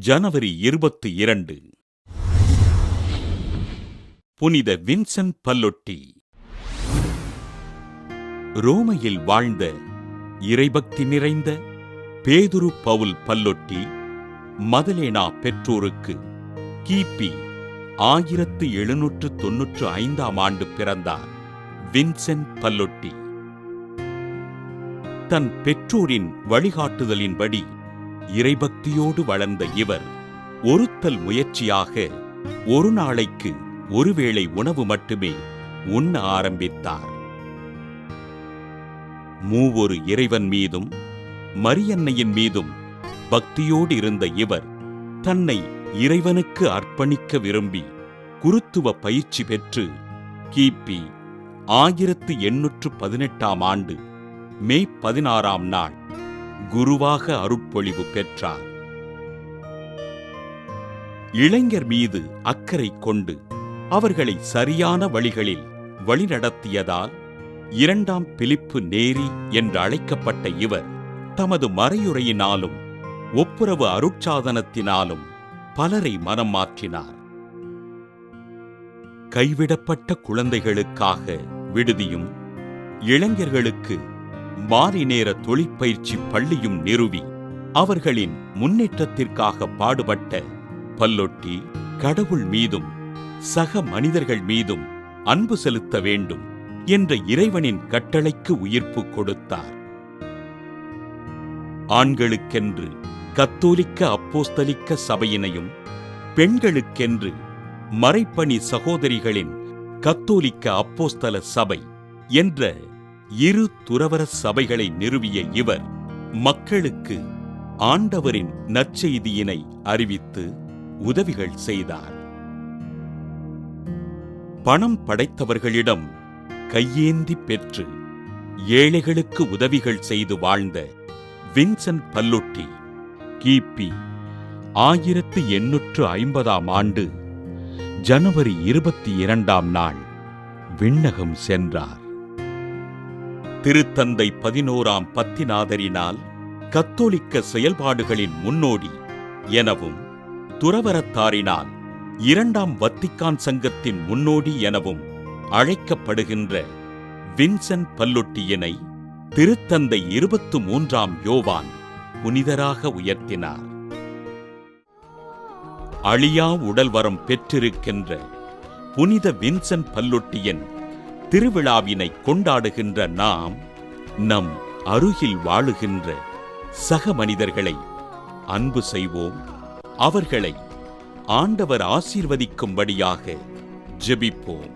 ஜனவரி 22. புனித வின்சென்ட் பல்லொட்டி. ரோமையில் வாழ்ந்த இறைபக்தி நிறைந்த பேதுரு பவுல் பல்லொட்டி மதலேனா பெற்றோருக்கு கிபி 1795 ஆண்டு பிறந்தார். வின்சென்ட் பல்லொட்டி தன் பெற்றோரின் வழிகாட்டுதலின்படி இறைபக்தியோடு வளர்ந்த இவர் ஒருத்தல் முயற்சியாக ஒரு நாளைக்கு ஒருவேளை உணவு மட்டுமே உண்ண ஆரம்பித்தார். மூவொரு இறைவன் மீதும் மரியன்னையின் மீதும் பக்தியோடு இருந்த இவர் தன்னை இறைவனுக்கு அர்ப்பணிக்க விரும்பி குருத்துவ பயிற்சி பெற்று கிபி 1818 ஆண்டு மே 16 நாள் குருவாக அருட்பொழிவு பெற்றார். இளைஞர் மீது அக்கறை கொண்டு அவர்களை சரியான வழிகளில் வழிநடத்தியதால் 2ஆம் பிலிப்பு நேரி என்று அழைக்கப்பட்ட இவர் தமது மறையுரையினாலும் ஒப்புரவு அருட்சாதனத்தினாலும் பலரை மனம் மாற்றினார். கைவிடப்பட்ட குழந்தைகளுக்காக விடுதியும் இளைஞர்களுக்கு மாலை நேர தொழிற்பயிற்சி பள்ளியும் நிறுவி அவர்களின் முன்னேற்றத்திற்காக பாடுபட்ட பல்லொட்டி கடவுள் மீதும் சக மனிதர்கள் மீதும் அன்பு செலுத்த வேண்டும் என்ற இறைவனின் கட்டளைக்கு உயிர்ப்பு கொடுத்தார். ஆண்களுக்கென்று கத்தோலிக்க அப்போஸ்தலிக்க சபையினையும் பெண்களுக்கென்று மறைப்பணி சகோதரிகளின் கத்தோலிக்க அப்போஸ்தல சபை என்ற 2 துறவற சபைகளை நிறுவிய இவர் மக்களுக்கு ஆண்டவரின் நற்செய்தியினை அறிவித்து உதவிகள் செய்தார். பணம் படைத்தவர்களிடம் கையேந்தி பெற்று ஏழைகளுக்கு உதவிகள் செய்து வாழ்ந்த வின்சென்ட் பல்லொட்டி கிபி 1850 ஆண்டு ஜனவரி 22 நாள் விண்ணகம் சென்றார். திருத்தந்தை 11ஆம் பத்திநாதரினால் கத்தோலிக்க செயல்பாடுகளின் முன்னோடி எனவும் துறவரத்தாரினால் 2ஆம் வத்திக்கான் சங்கத்தின் முன்னோடி எனவும் அழைக்கப்படுகின்ற வின்சென்ட் பல்லொட்டியினை திருத்தந்தை 23ஆம் யோவான் புனிதராக உயர்த்தினார். அழியா உடல்வரம் பெற்றிருக்கின்ற புனித வின்சென்ட் பல்லொட்டியின் திருவிழாவினை கொண்டாடுகின்ற நாம் நம் அருகில் வாழுகின்ற சக மனிதர்களை அன்பு செய்வோம். அவர்களை ஆண்டவர் ஆசீர்வதிக்கும்படியாக ஜெபிப்போம்.